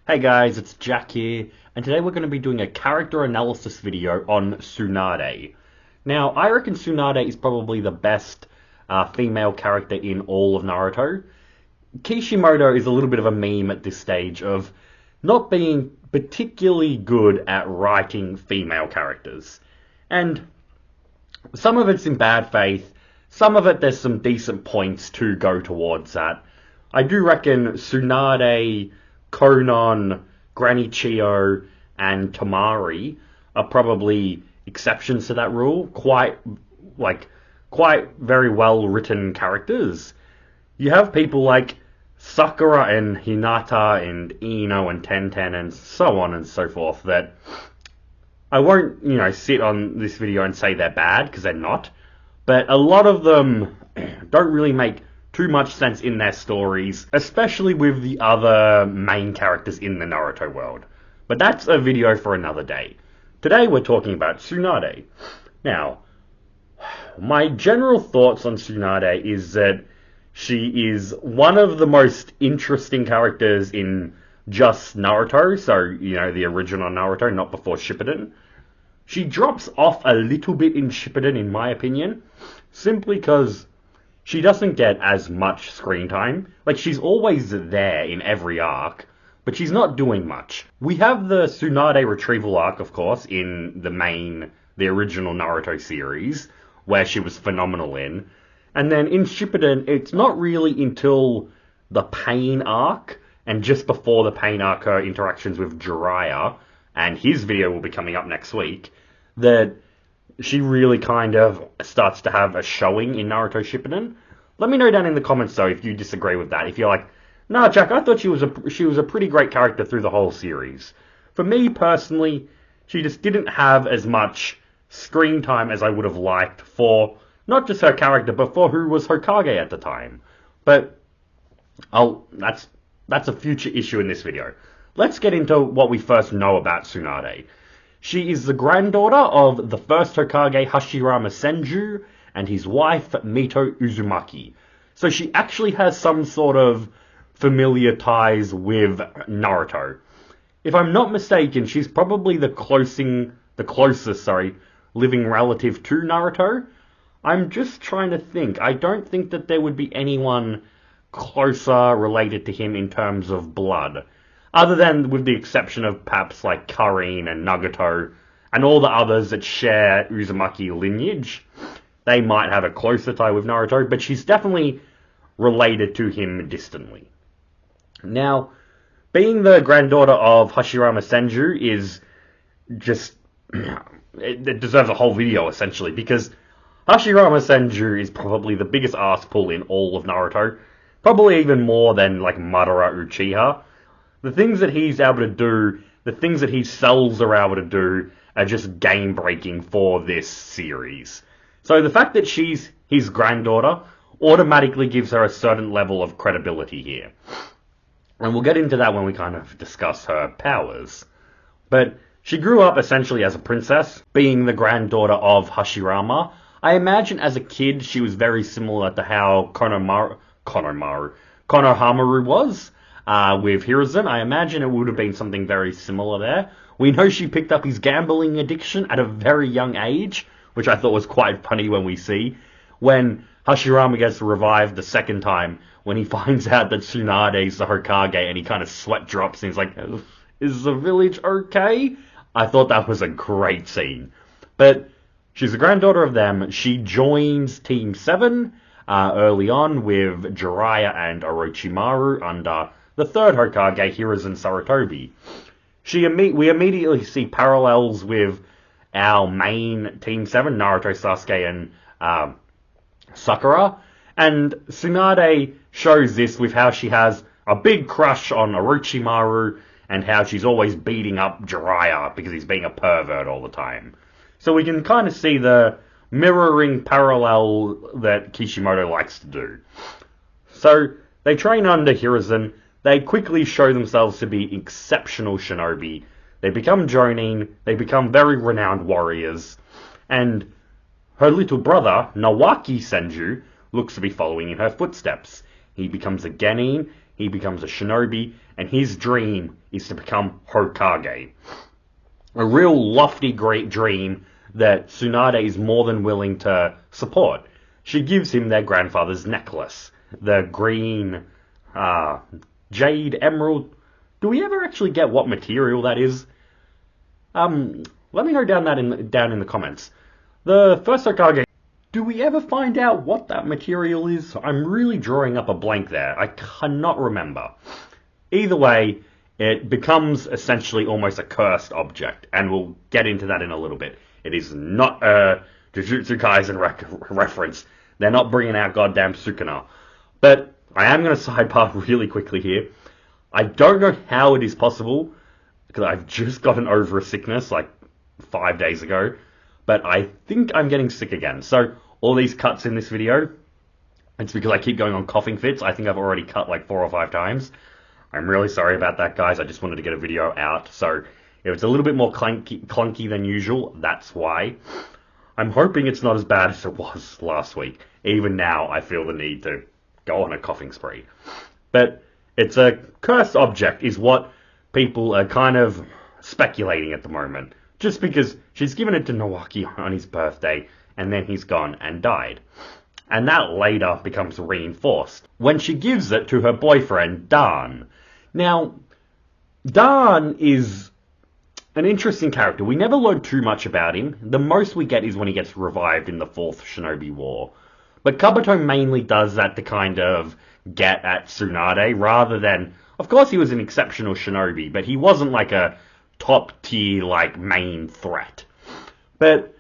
Hey guys, it's Jack here, and today we're going to be doing a character analysis video on Tsunade. Now, I reckon Tsunade is probably the best female character in all of Naruto. Kishimoto is a little bit of a meme at this stage of not being particularly good at writing female characters. And some of it's in bad faith, some of it there's some decent points to go towards that. I do reckon Tsunade, Konon, Granny Chio, and Tamari are probably exceptions to that rule. Quite very well written characters. You have people like Sakura and Hinata and Ino and Tenten and so on and so forth that I won't, sit on this video and say they're bad because they're not. But a lot of them don't really make too much sense in their stories, especially with the other main characters in the Naruto world. But that's a video for another day. Today we're talking about Tsunade. Now, my general thoughts on Tsunade is that she is one of the most interesting characters in just Naruto, so, the original Naruto, not before Shippuden. She drops off a little bit in Shippuden, in my opinion, simply because she doesn't get as much screen time. Like, she's always there in every arc, but she's not doing much. We have the Tsunade retrieval arc, of course, in the original Naruto series, where she was phenomenal in. And then in Shippuden, it's not really until the Pain arc, and just before the Pain arc, her interactions with Jiraiya, and his video will be coming up next week, that she really kind of starts to have a showing in Naruto Shippuden. Let me know down in the comments though if you disagree with that. If you're like, nah, Jack, I thought she was a pretty great character through the whole series. For me personally, she just didn't have as much screen time as I would have liked for not just her character, but for who was Hokage at the time. But that's a future issue in this video. Let's get into what we first know about Tsunade. She is the granddaughter of the first Hokage Hashirama Senju and his wife Mito Uzumaki. So she actually has some sort of familiar ties with Naruto. If I'm not mistaken, she's probably the closest living relative to Naruto. I'm just trying to think. I don't think that there would be anyone closer related to him in terms of blood. Other than with the exception of perhaps like Karin and Nagato and all the others that share Uzumaki lineage, they might have a closer tie with Naruto, but she's definitely related to him distantly. Now, being the granddaughter of Hashirama Senju is just... it deserves a whole video, essentially, because Hashirama Senju is probably the biggest arsepull in all of Naruto. Probably even more than, like, Madara Uchiha. The things that he's able to do, the things that his cells are able to do, are just game-breaking for this series. So the fact that she's his granddaughter automatically gives her a certain level of credibility here. And we'll get into that when we kind of discuss her powers. But she grew up essentially as a princess, being the granddaughter of Hashirama. I imagine as a kid she was very similar to how Konohamaru was. With Hiruzen, I imagine it would have been something very similar there. We know she picked up his gambling addiction at a very young age, which I thought was quite funny when Hashirama gets revived the second time, when he finds out that Tsunade's the Hokage, and he kind of sweat drops and he's like, is the village okay? I thought that was a great scene. But she's the granddaughter of them. She joins Team 7 early on with Jiraiya and Orochimaru under the third Hokage, Hiruzen Sarutobi. We immediately see parallels with our main Team 7, Naruto, Sasuke, and Sakura. And Tsunade shows this with how she has a big crush on Orochimaru and how she's always beating up Jiraiya because he's being a pervert all the time. So we can kind of see the mirroring parallel that Kishimoto likes to do. So they train under Hiruzen. They quickly show themselves to be exceptional shinobi. They become jonin, they become very renowned warriors, and her little brother, Nawaki Senju, looks to be following in her footsteps. He becomes a genin, he becomes a shinobi, and his dream is to become Hokage. A real lofty, great dream that Tsunade is more than willing to support. She gives him their grandfather's necklace, the green jade emerald. Do we ever actually get what material that is? Let me know down in the comments. The first Hokage. Do we ever find out what that material is? I'm really drawing up a blank there. I cannot remember. Either way, it becomes essentially almost a cursed object, and we'll get into that in a little bit. It is not a Jujutsu Kaisen reference. They're not bringing out goddamn Sukuna. But I am going to sidebar really quickly here. I don't know how it is possible, because I've just gotten over a sickness like 5 days ago, but I think I'm getting sick again. So all these cuts in this video, it's because I keep going on coughing fits. I think I've already cut like 4 or 5 times. I'm really sorry about that, guys. I just wanted to get a video out. So if it's a little bit more clunky than usual, that's why. I'm hoping it's not as bad as it was last week. Even now, I feel the need to go on a coughing spree. But it's a cursed object is what people are kind of speculating at the moment. Just because she's given it to Nawaki on his birthday, and then he's gone and died. And that later becomes reinforced when she gives it to her boyfriend, Dan. Now, Dan is an interesting character. We never learn too much about him. The most we get is when he gets revived in the 4th Shinobi War. But Kabuto mainly does that to kind of get at Tsunade, rather than... Of course he was an exceptional shinobi, but he wasn't like a top-tier, like, main threat. But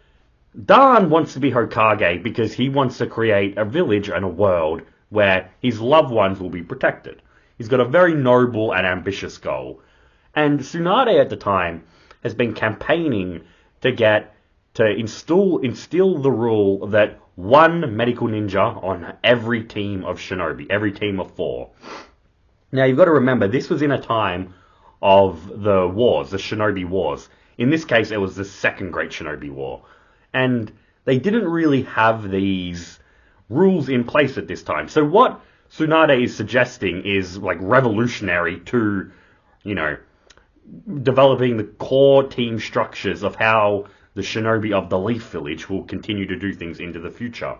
Dan wants to be Hokage because he wants to create a village and a world where his loved ones will be protected. He's got a very noble and ambitious goal. And Tsunade at the time has been campaigning to instill the rule that one medical ninja on every team of shinobi, every team of 4. Now you've got to remember, this was in a time of the wars, the shinobi wars. In this case, it was the Second Great Shinobi War. And they didn't really have these rules in place at this time. So what Tsunade is suggesting is like revolutionary to, developing the core team structures of how the shinobi of the Leaf Village will continue to do things into the future.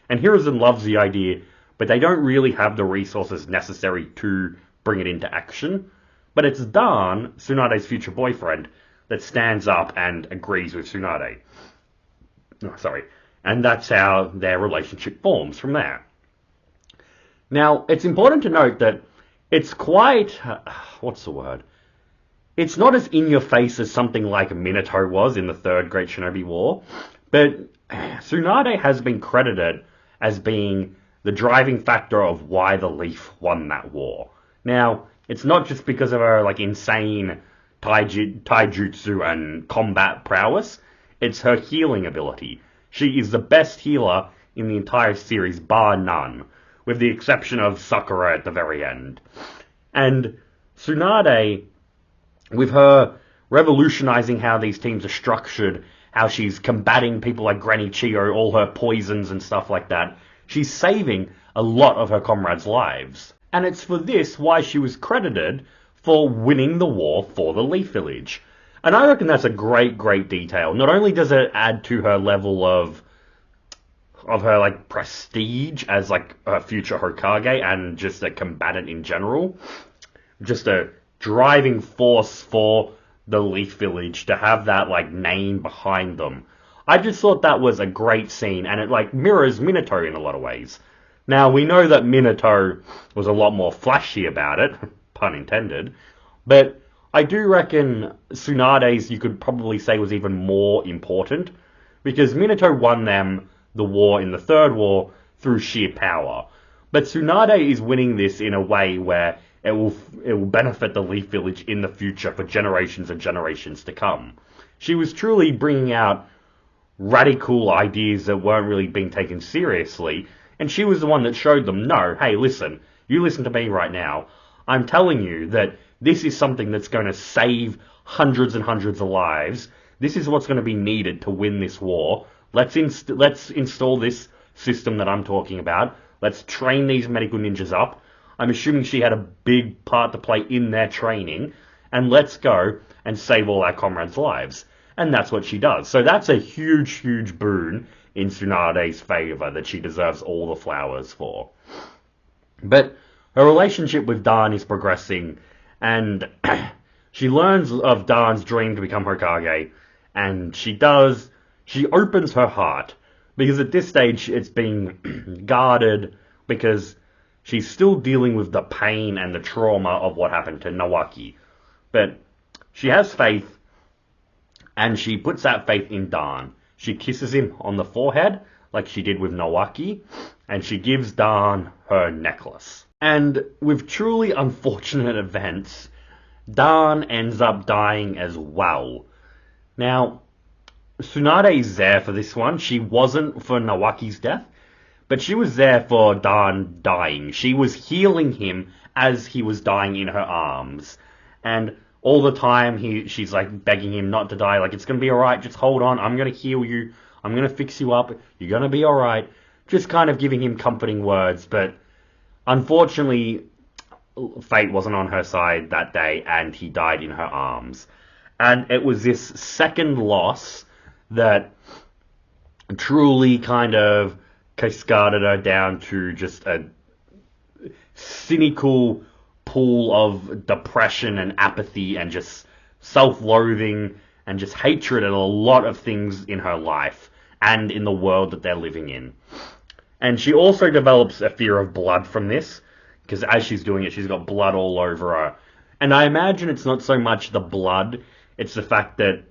And Hiruzen loves the idea, but they don't really have the resources necessary to bring it into action. But it's Dan, Tsunade's future boyfriend, that stands up and agrees with Tsunade. And that's how their relationship forms from there. Now, it's important to note that it's quite... It's not as in-your-face as something like Minato was in the Third Great Shinobi War, but Tsunade has been credited as being the driving factor of why the Leaf won that war. Now, it's not just because of her insane taijutsu and combat prowess, it's her healing ability. She is the best healer in the entire series, bar none, with the exception of Sakura at the very end. And Tsunade, with her revolutionizing how these teams are structured, how she's combating people like Granny Chiyo, all her poisons and stuff like that, she's saving a lot of her comrades' lives. And it's for this why she was credited for winning the war for the Leaf Village. And I reckon that's a great, great detail. Not only does it add to her level of her prestige as a future Hokage and just a combatant in general, just a driving force for the Leaf Village to have that name behind them. I just thought that was a great scene, and it mirrors Minato in a lot of ways. Now we know that Minato was a lot more flashy about it, pun intended, but I do reckon Tsunade's, you could probably say, was even more important, because Minato won them the war in the Third War through sheer power. But Tsunade is winning this in a way where it will benefit the Leaf Village in the future for generations and generations to come. She was truly bringing out radical ideas that weren't really being taken seriously, and she was the one that showed them, no, hey, listen, you listen to me right now. I'm telling you that this is something that's going to save hundreds and hundreds of lives. This is what's going to be needed to win this war. Let's install this system that I'm talking about. Let's train these medical ninjas up. I'm assuming she had a big part to play in their training, and let's go and save all our comrades' lives. And that's what she does. So that's a huge, huge boon in Tsunade's favor that she deserves all the flowers for. But her relationship with Dan is progressing, and she learns of Dan's dream to become Hokage, and she opens her heart, because at this stage it's being guarded, because she's still dealing with the pain and the trauma of what happened to Nawaki. But she has faith, and she puts that faith in Dan. She kisses him on the forehead, like she did with Nawaki, and she gives Dan her necklace. And with truly unfortunate events, Dan ends up dying as well. Now, Tsunade is there for this one. She wasn't for Nawaki's death, but she was there for Dan dying. She was healing him as he was dying in her arms. And all the time, she's like begging him not to die. Like, it's going to be alright, just hold on, I'm going to heal you. I'm going to fix you up. You're going to be alright. Just kind of giving him comforting words. But unfortunately, fate wasn't on her side that day, and he died in her arms. And it was this second loss that truly kind of cascaded her down to just a cynical pool of depression and apathy and just self-loathing and just hatred at a lot of things in her life and in the world that they're living in. And she also develops a fear of blood from this, because as she's doing it, she's got blood all over her. And I imagine it's not so much the blood, it's the fact that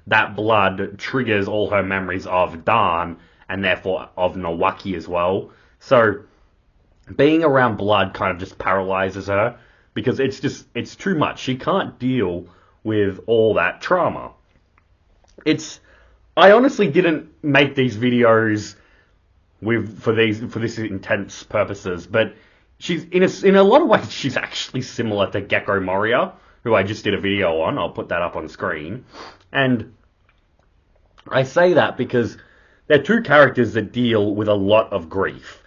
that blood triggers all her memories of Dan, and therefore of Nawaki as well. So being around blood kind of just paralyzes her, because it's too much. She can't deal with all that trauma. I honestly didn't make these videos for this intense purposes, but she's in a lot of ways she's actually similar to Gecko Moria, who I just did a video on. I'll put that up on screen. And I say that because they're two characters that deal with a lot of grief,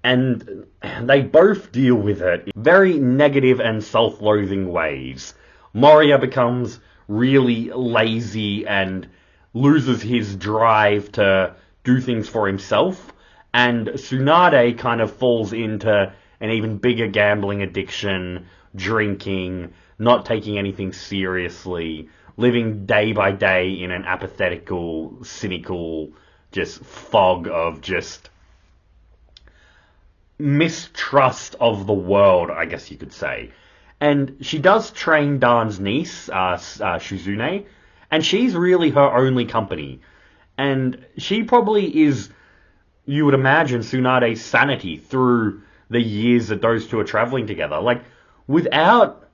and they both deal with it in very negative and self-loathing ways. Moria becomes really lazy and loses his drive to do things for himself, and Tsunade kind of falls into an even bigger gambling addiction, drinking, not taking anything seriously, living day by day in an apathetical, cynical, just fog of just mistrust of the world, I guess you could say. And she does train Dan's niece, Shizune, and she's really her only company. And she probably is, you would imagine, Tsunade's sanity through the years that those two are traveling together. Like, without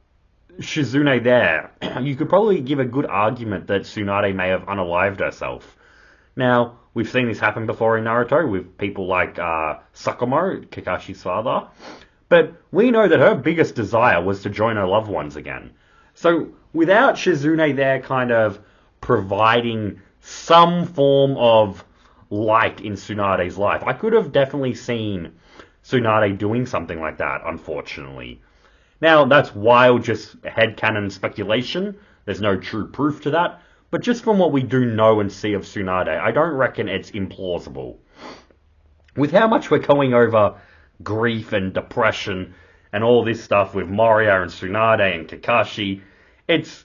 Shizune there, you could probably give a good argument that Tsunade may have unalived herself. Now, we've seen this happen before in Naruto with people like Sakumo, Kakashi's father. But we know that her biggest desire was to join her loved ones again. So, without Shizune there kind of providing some form of light in Tsunade's life, I could have definitely seen Tsunade doing something like that, unfortunately. Now, that's wild, just headcanon speculation. There's no true proof to that. But just from what we do know and see of Tsunade, I don't reckon it's implausible. With how much we're going over grief and depression and all this stuff with Moria and Tsunade and Kakashi, it's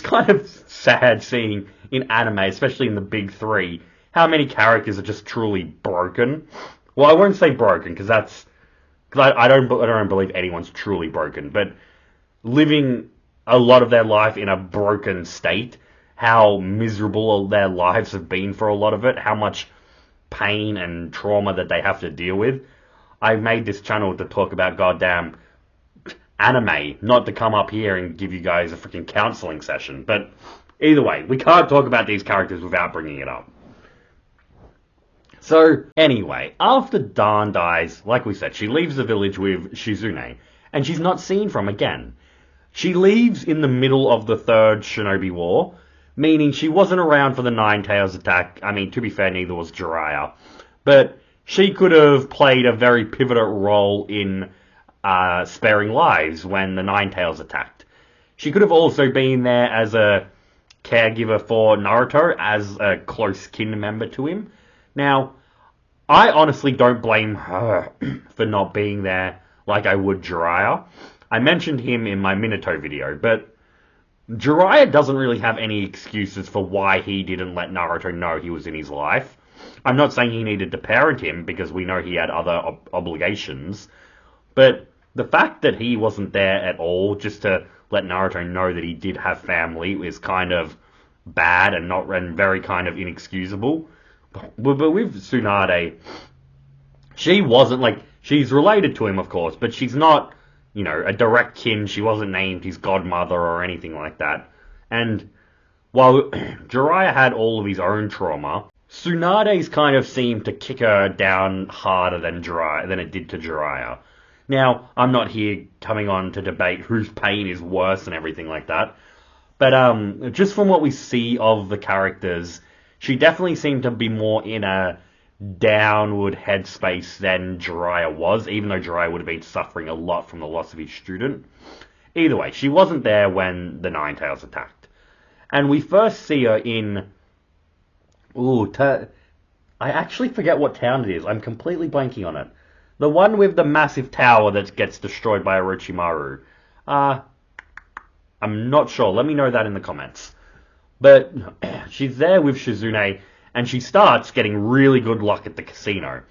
kind of sad seeing in anime, especially in the big three, how many characters are just truly broken. Well, I won't say broken, because I don't believe anyone's truly broken, but living a lot of their life in a broken state, how miserable their lives have been for a lot of it, how much pain and trauma that they have to deal with. I made this channel to talk about goddamn anime, not to come up here and give you guys a freaking counseling session. But either way, we can't talk about these characters without bringing it up. So, anyway, after Dan dies, like we said, she leaves the village with Shizune, and she's not seen from again. She leaves in the middle of the Third Shinobi War, meaning she wasn't around for the Nine Tails attack. I mean, to be fair, neither was Jiraiya. But she could have played a very pivotal role in sparing lives when the Ninetales attacked. She could have also been there as a caregiver for Naruto, as a close kin member to him. Now, I honestly don't blame her for not being there like I would Jiraiya. I mentioned him in my Minato video, but Jiraiya doesn't really have any excuses for why he didn't let Naruto know he was in his life. I'm not saying he needed to parent him, because we know he had other obligations, but the fact that he wasn't there at all just to let Naruto know that he did have family is kind of bad and very kind of inexcusable. But with Tsunade, she wasn't like, she's related to him, of course, but she's not, a direct kin. She wasn't named his godmother or anything like that. And while Jiraiya had all of his own trauma, Tsunade's kind of seemed to kick her down harder than it did to Jiraiya. Now, I'm not here coming on to debate whose pain is worse and everything like that, but just from what we see of the characters, she definitely seemed to be more in a downward headspace than Jiraiya was, even though Jiraiya would have been suffering a lot from the loss of his student. Either way, she wasn't there when the Ninetales attacked. And we first see her in... I actually forget what town it is. I'm completely blanking on it. The one with the massive tower that gets destroyed by Orochimaru. I'm not sure. Let me know that in the comments. But she's there with Shizune, and she starts getting really good luck at the casino.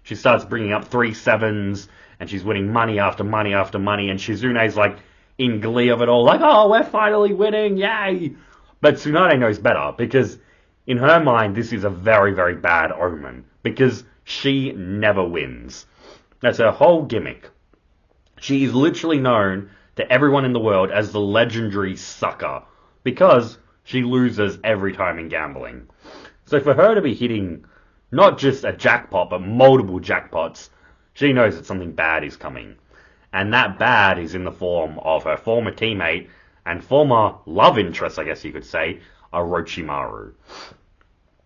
She starts bringing up 3 sevens, and she's winning money after money after money, and Shizune's like in glee of it all, like, oh, we're finally winning, yay! But Tsunade knows better, because in her mind, this is a very, very bad omen, because she never wins. That's her whole gimmick. She is literally known to everyone in the world as the legendary sucker, because she loses every time in gambling. So for her to be hitting not just a jackpot, but multiple jackpots, she knows that something bad is coming. And that bad is in the form of her former teammate and former love interest, I guess you could say, Orochimaru.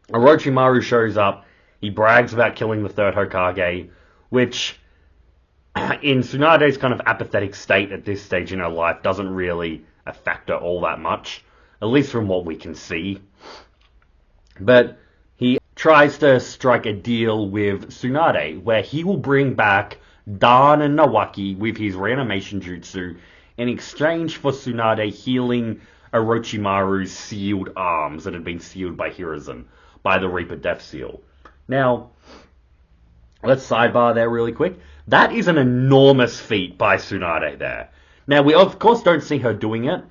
Orochimaru shows up, he brags about killing the third Hokage, which in Tsunade's kind of apathetic state at this stage in her life doesn't really affect her all that much, at least from what we can see. But he tries to strike a deal with Tsunade, where he will bring back Dan and Nawaki with his reanimation jutsu in exchange for Tsunade healing Orochimaru's sealed arms that had been sealed by Hiruzen, by the Reaper Death Seal. Now, let's sidebar there really quick. That is an enormous feat by Tsunade there. Now, we of course don't see her doing it,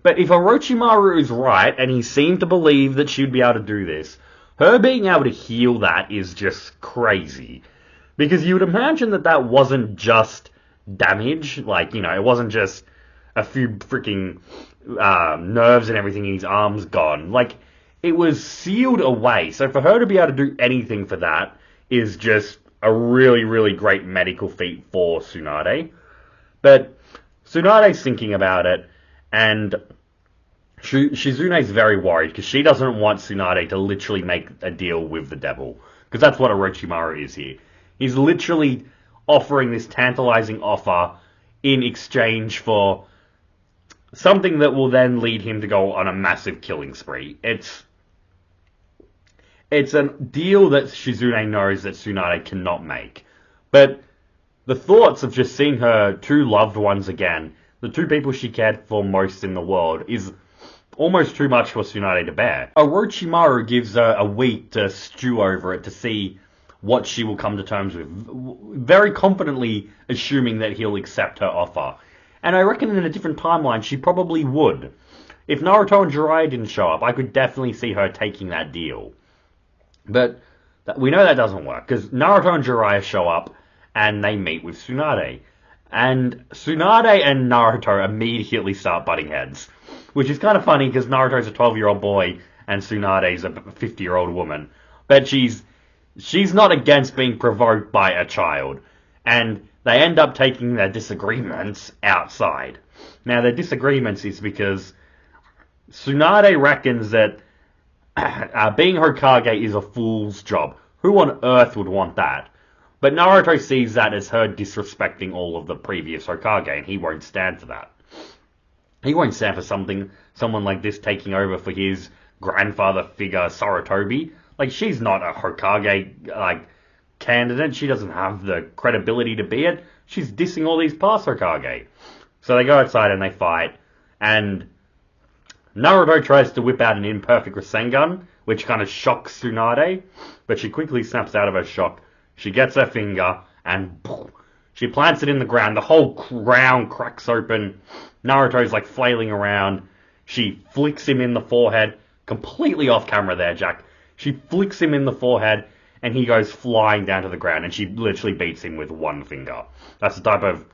but if Orochimaru is right, and he seemed to believe that she would be able to do this, her being able to heal that is just crazy. Because you would imagine that that wasn't just damage, like, it wasn't just a few freaking nerves and everything in his arms gone. Like, it was sealed away. So for her to be able to do anything for that is just a really, really great medical feat for Tsunade. But Tsunade's thinking about it, and Shizune's very worried, because she doesn't want Tsunade to literally make a deal with the devil. Because that's what Orochimaru is here. He's literally offering this tantalizing offer in exchange for something that will then lead him to go on a massive killing spree. It's a deal that Shizune knows that Tsunade cannot make. But the thoughts of just seeing her 2 loved ones again, the 2 people she cared for most in the world, is almost too much for Tsunade to bear. Orochimaru gives her a week to stew over it to see what she will come to terms with, very confidently assuming that he'll accept her offer. And I reckon in a different timeline she probably would. If Naruto and Jiraiya didn't show up, I could definitely see her taking that deal. But we know that doesn't work, because Naruto and Jiraiya show up, and they meet with Tsunade. And Tsunade and Naruto immediately start butting heads. Which is kind of funny, because Naruto's a 12-year-old boy, and Tsunade's a 50-year-old woman. But she's not against being provoked by a child. And they end up taking their disagreements outside. Now, their disagreements is because Tsunade reckons that being Hokage is a fool's job. Who on earth would want that? But Naruto sees that as her disrespecting all of the previous Hokage, and he won't stand for that. He won't stand for someone like this taking over for his grandfather figure, Sarutobi. Like, she's not a Hokage, like, candidate. She doesn't have the credibility to be it. She's dissing all these past Hokage. So they go outside and they fight, and Naruto tries to whip out an imperfect Rasengan, which kind of shocks Tsunade, but she quickly snaps out of her shock. She gets her finger, and she plants it in the ground. The whole ground cracks open. Naruto's like flailing around. She flicks him in the forehead, completely off camera there, Jack. She flicks him in the forehead, and he goes flying down to the ground, and she literally beats him with one finger. That's the type of...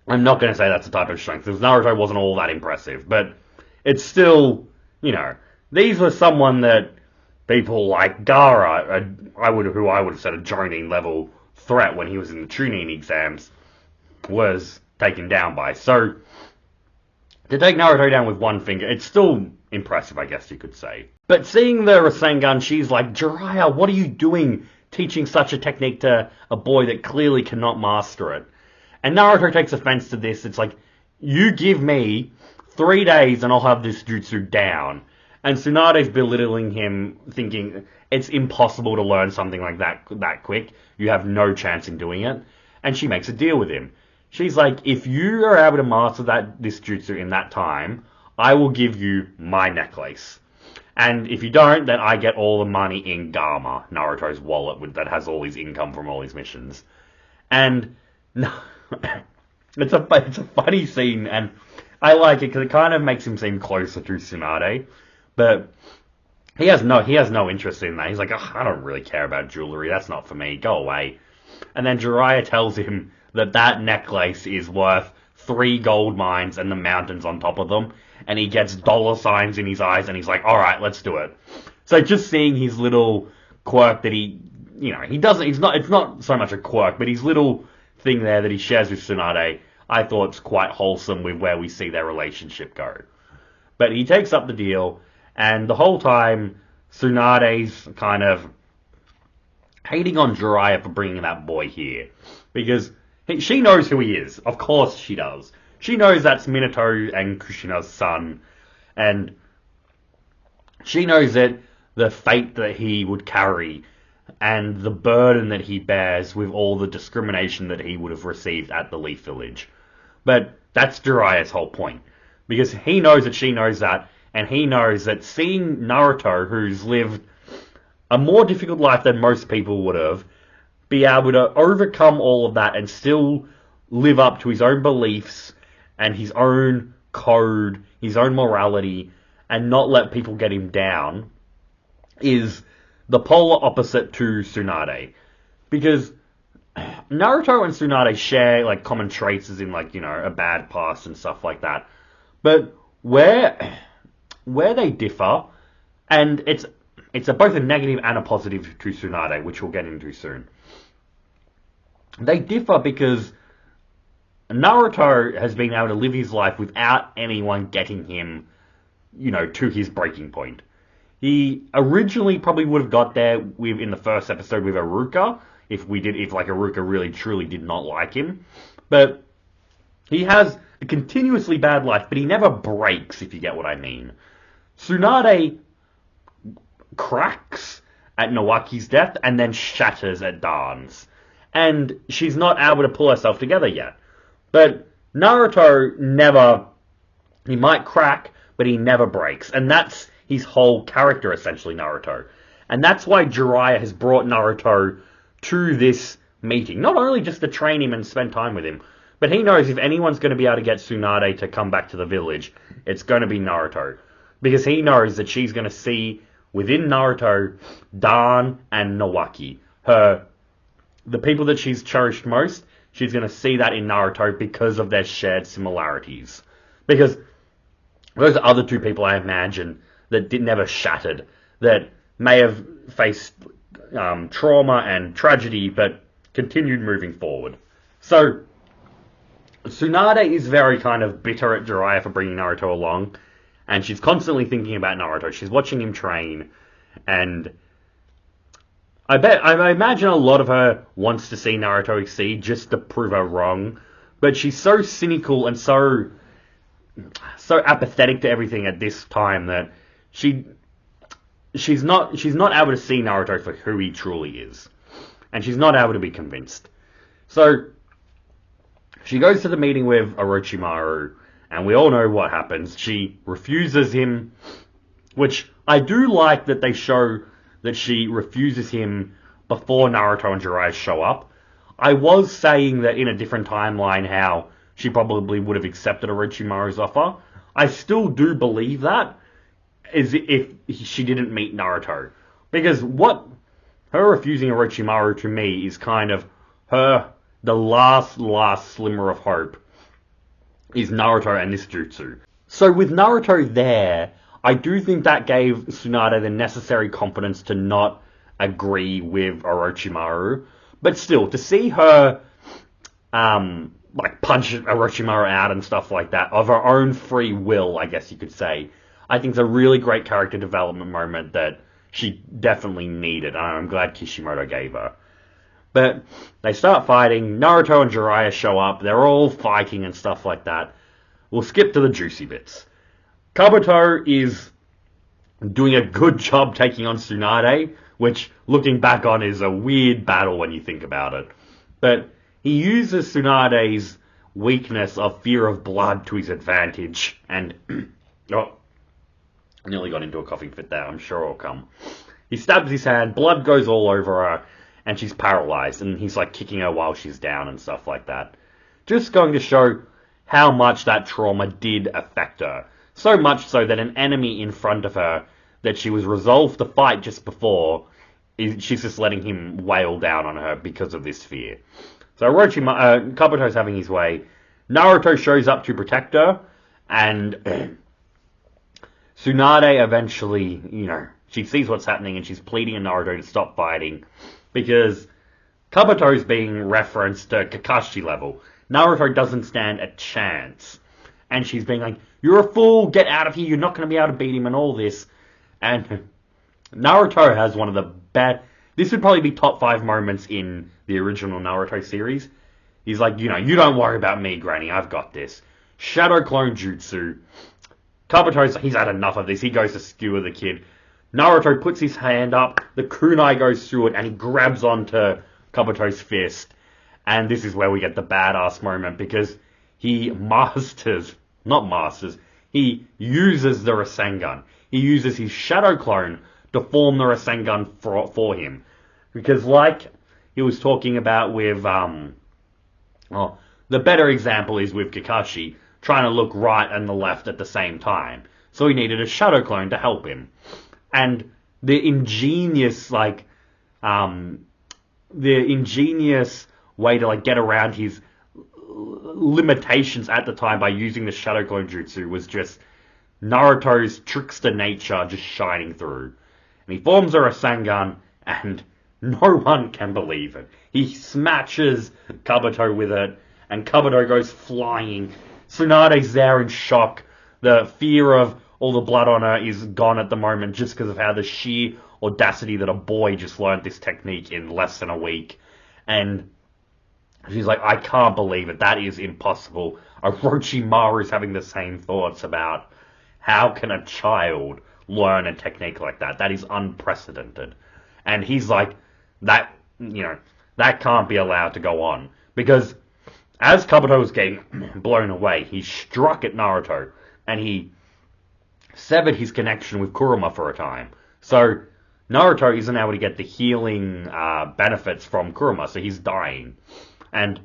I'm not going to say that's the type of strength, because Naruto wasn't all that impressive, but it's still, these were someone that people like Gaara, who I would have said a Jonin level threat when he was in the Chunin exams, was taken down by. So, to take Naruto down with one finger, it's still impressive, I guess you could say. But seeing the Rasengan, she's like, Jiraiya, what are you doing teaching such a technique to a boy that clearly cannot master it? And Naruto takes offense to this. It's like, you give me 3 days and I'll have this jutsu down. And Tsunade's belittling him, thinking it's impossible to learn something like that quick. You have no chance in doing it. And she makes a deal with him. She's like, if you are able to master this jutsu in that time, I will give you my necklace. And if you don't, then I get all the money in Gama, Naruto's wallet that has all his income from all his missions. And it's a funny scene, and I like it because it kind of makes him seem closer to Tsunade. But he has no interest in that. He's like, I don't really care about jewelry. That's not for me. Go away. And then Jiraiya tells him that necklace is worth 3 gold mines and the mountains on top of them. And he gets dollar signs in his eyes, and he's like, all right, let's do it. So just seeing his little quirk that he doesn't, it's not so much a quirk, but his little thing there that he shares with Tsunade, I thought it's quite wholesome with where we see their relationship go. But he takes up the deal, and the whole time, Tsunade's kind of hating on Jiraiya for bringing that boy here. Because she knows who he is. Of course she does. She knows that's Minato and Kushina's son. And she knows that the fate that he would carry and the burden that he bears with all the discrimination that he would have received at the Leaf Village. But that's Jiraiya's whole point. Because he knows that she knows that, and he knows that seeing Naruto, who's lived a more difficult life than most people would have, be able to overcome all of that and still live up to his own beliefs and his own code, his own morality, and not let people get him down, is the polar opposite to Tsunade. Because Naruto and Tsunade share like common traits as in a bad past and stuff like that. But where they differ, and it's both a negative and a positive to Tsunade, which we'll get into soon. They differ because Naruto has been able to live his life without anyone getting him, to his breaking point. He originally probably would have got there in the first episode with Iruka, if Iruka really truly did not like him. But he has a continuously bad life, but he never breaks, if you get what I mean. Tsunade cracks at Nawaki's death and then shatters at Dan's. And she's not able to pull herself together yet. But Naruto never... He might crack, but he never breaks. And that's his whole character, essentially, Naruto. And that's why Jiraiya has brought Naruto to this meeting. Not only just to train him and spend time with him, but he knows if anyone's going to be able to get Tsunade to come back to the village, it's going to be Naruto. Because he knows that she's going to see within Naruto, Dan and Nawaki. The people that she's cherished most, she's going to see that in Naruto because of their shared similarities. Because those are other two people I imagine that never shattered, that may have faced trauma and tragedy, but continued moving forward. So, Tsunade is very kind of bitter at Jiraiya for bringing Naruto along, and she's constantly thinking about Naruto. She's watching him train, and I imagine a lot of her wants to see Naruto exceed just to prove her wrong, but she's so cynical and so apathetic to everything at this time that she she's not able to see Naruto for who he truly is, and she's not able to be convinced. So she goes to the meeting with Orochimaru, and we all know what happens. She refuses him, which I do like that they show that she refuses him before Naruto and Jiraiya show up. I was saying that in a different timeline how she probably would have accepted Orochimaru's offer. I still do believe that, is if she didn't meet Naruto. Because what her refusing Orochimaru to me is kind of her the last slimmer of hope is Naruto and this jutsu. So with Naruto there, I do think that gave Tsunade the necessary confidence to not agree with Orochimaru. But still, to see her like punch Orochimaru out and stuff like that of her own free will, I guess you could say, I think it's a really great character development moment that she definitely needed, and I'm glad Kishimoto gave her. But they start fighting. Naruto and Jiraiya show up. They're all fighting and stuff like that. We'll skip to the juicy bits. Kabuto is doing a good job taking on Tsunade, which, looking back on, is a weird battle when you think about it. But he uses Tsunade's weakness of fear of blood to his advantage, and oh, I nearly got into a coughing fit there. I'm sure it'll come. He stabs his hand, blood goes all over her, and she's paralyzed, and he's like kicking her while she's down and stuff like that. Just going to show how much that trauma did affect her. So much so that an enemy in front of her that she was resolved to fight just before, she's just letting him wail down on her because of this fear. So Kabuto's having his way. Naruto shows up to protect her, and Tsunade eventually, she sees what's happening and she's pleading to Naruto to stop fighting because Kabuto's being referenced to Kakashi level. Naruto doesn't stand a chance. And she's being like, "You're a fool, get out of here, you're not going to be able to beat him," and all this. And Naruto has one of the best... This would probably be top 5 moments in the original Naruto series. He's like, you don't worry about me, Granny, I've got this. Shadow Clone Jutsu. He's had enough of this, he goes to skewer the kid. Naruto puts his hand up, the kunai goes through it, and he grabs onto Kabuto's fist. And this is where we get the badass moment, because he he uses the Rasengan. He uses his Shadow Clone to form the Rasengan for him. Because like he was talking about with, the better example is with Kakashi, trying to look right and the left at the same time. So he needed a Shadow Clone to help him. And the ingenious way to get around his limitations at the time by using the Shadow Clone Jutsu was just Naruto's trickster nature just shining through. And he forms a Rasengan, and no one can believe it. He smashes Kabuto with it, and Kabuto goes flying. Tsunade's there in shock. The fear of all the blood on her is gone at the moment just because of how the sheer audacity that a boy just learned this technique in less than a week. And she's like, "I can't believe it. That is impossible." Orochimaru's having the same thoughts about how can a child learn a technique like that? That is unprecedented. And he's like, that can't be allowed to go on. Because as Kabuto was getting blown away, he struck at Naruto, and he severed his connection with Kurama for a time. So Naruto isn't able to get the healing benefits from Kurama, so he's dying. And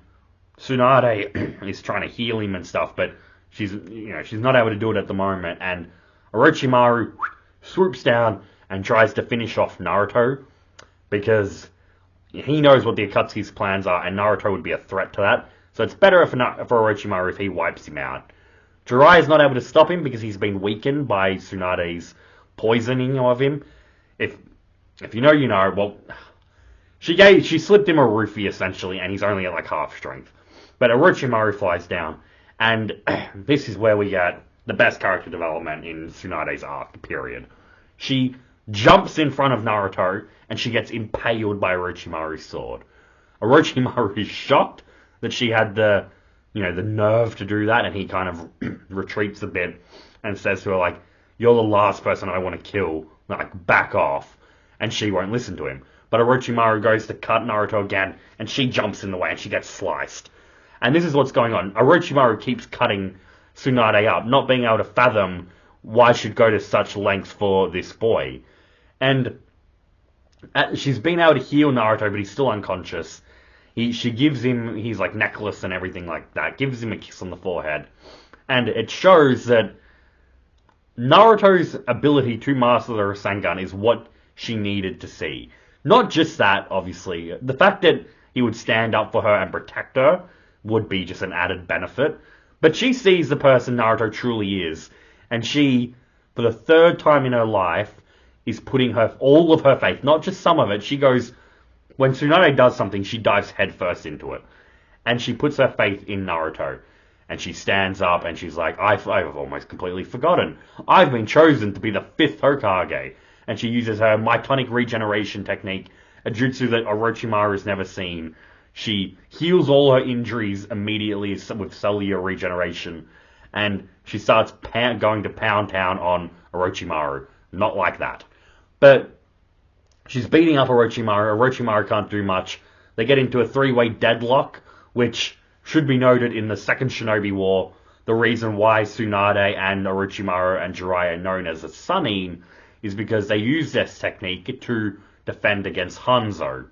Tsunade is trying to heal him and stuff, but she's not able to do it at the moment. And Orochimaru swoops down and tries to finish off Naruto because he knows what the Akatsuki's plans are, and Naruto would be a threat to that. So it's better for Orochimaru if he wipes him out. Jiraiya is not able to stop him because he's been weakened by Tsunade's poisoning of him. If you know, you know. Well, she slipped him a roofie essentially, and he's only at like half strength. But Orochimaru flies down, and this is where we get the best character development in Tsunade's arc, period. She jumps in front of Naruto and she gets impaled by Orochimaru's sword. Orochimaru is shocked that she had the nerve to do that, and he kind of retreats a bit and says to her, like, you're the last person I want to kill, like, back off. And she won't listen to him. But Orochimaru goes to cut Naruto again, and she jumps in the way, and she gets sliced. And this is what's going on. Orochimaru keeps cutting Tsunade up, not being able to fathom why she'd go to such lengths for this boy. And she's been able to heal Naruto, but he's still unconscious. She gives him his like necklace and everything like that, gives him a kiss on the forehead. And it shows that Naruto's ability to master the Rasengan is what she needed to see. Not just that, obviously. The fact that he would stand up for her and protect her would be just an added benefit. But she sees the person Naruto truly is. And she, for the third time in her life, is putting all of her faith, not just some of it. She goes, when Tsunade does something, she dives headfirst into it. And she puts her faith in Naruto. And she stands up and she's like, I've almost completely forgotten. I've been chosen to be the 5th Hokage. And she uses her Mitonic Regeneration technique, a jutsu that Orochimaru has never seen. She heals all her injuries immediately with cellular regeneration. And she starts going to pound town on Orochimaru. Not like that. But she's beating up Orochimaru. Orochimaru can't do much. They get into a 3-way deadlock, which should be noted in the Second Shinobi War. The reason why Tsunade and Orochimaru and Jiraiya are known as the Sanin is because they use this technique to defend against Hanzo.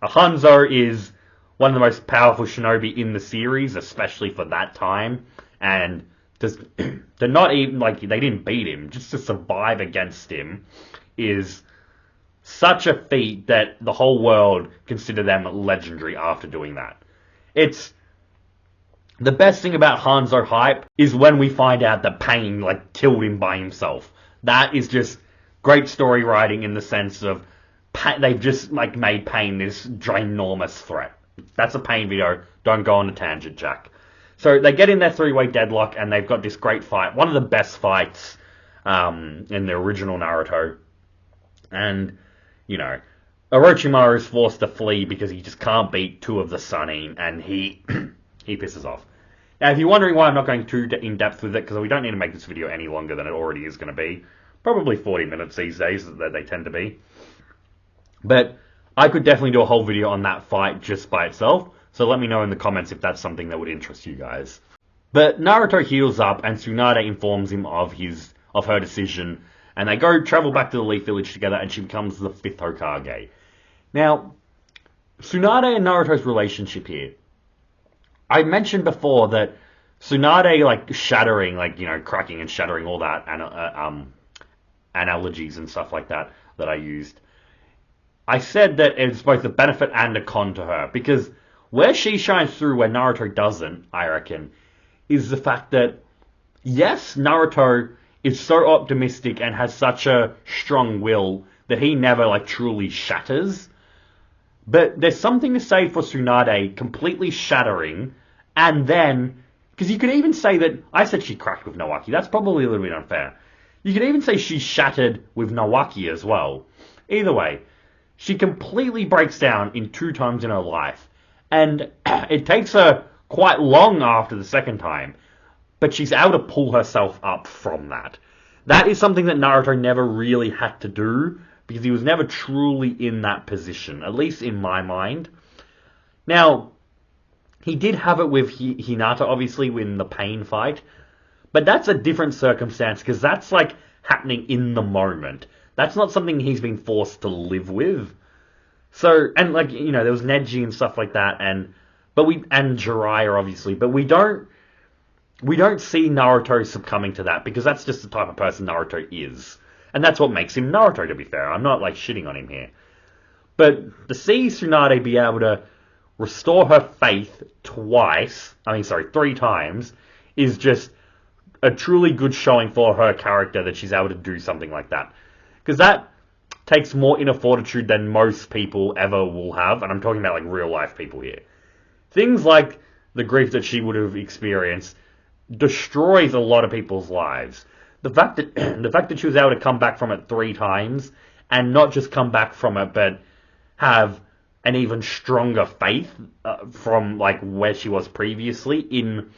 Hanzo is one of the most powerful shinobi in the series, especially for that time. And to not even, like, they didn't beat him, just to survive against him is such a feat that the whole world consider them legendary after doing that. It's the best thing about Hanzo hype is when we find out that Pain, like, killed him by himself. That is just great story writing in the sense of they've just, like, made Pain this ginormous threat. That's a Pain video. Don't go on a tangent, Jack. So they get in their 3-way deadlock and they've got this great fight. One of the best fights in the original Naruto. And, Orochimaru is forced to flee because he just can't beat 2 of the Sanin, and he pisses off. Now, if you're wondering why I'm not going too in-depth with it, because we don't need to make this video any longer than it already is going to be. Probably 40 minutes these days, that they tend to be. But I could definitely do a whole video on that fight just by itself, so let me know in the comments if that's something that would interest you guys. But Naruto heals up, and Tsunade informs him of her decision, and they travel back to the Leaf Village together, and she becomes the 5th Hokage. Now, Tsunade and Naruto's relationship here. I mentioned before that Tsunade, like, shattering, like, cracking and shattering, all that, analogies and stuff like that I used. I said that it's both a benefit and a con to her, because where she shines through where Naruto doesn't, I reckon, is the fact that, yes, Naruto is so optimistic and has such a strong will that he never, like, truly shatters. But there's something to say for Tsunade completely shattering, and then, because you could even say that, I said she cracked with Nawaki, that's probably a little bit unfair. You could even say she shattered with Nawaki as well. Either way, she completely breaks down in 2 times in her life, and it takes her quite long after the second time, but she's able to pull herself up from that. That is something that Naruto never really had to do, because he was never truly in that position, at least in my mind. Now, he did have it with Hinata, obviously, in the Pain fight, but that's a different circumstance, because that's, like, happening in the moment. That's not something he's been forced to live with. So, and, like, there was Neji and stuff like that, and Jiraiya, obviously, but we don't see Naruto succumbing to that, because that's just the type of person Naruto is. And that's what makes him Naruto, to be fair. I'm not, like, shitting on him here. But to see Tsunade be able to restore her faith 3 times, is just a truly good showing for her character that she's able to do something like that. Because that takes more inner fortitude than most people ever will have, and I'm talking about, like, real-life people here. Things like the grief that she would have experienced destroys a lot of people's lives. The fact that she was able to come back from it 3 times and not just come back from it, but have an even stronger faith from like where she was previously in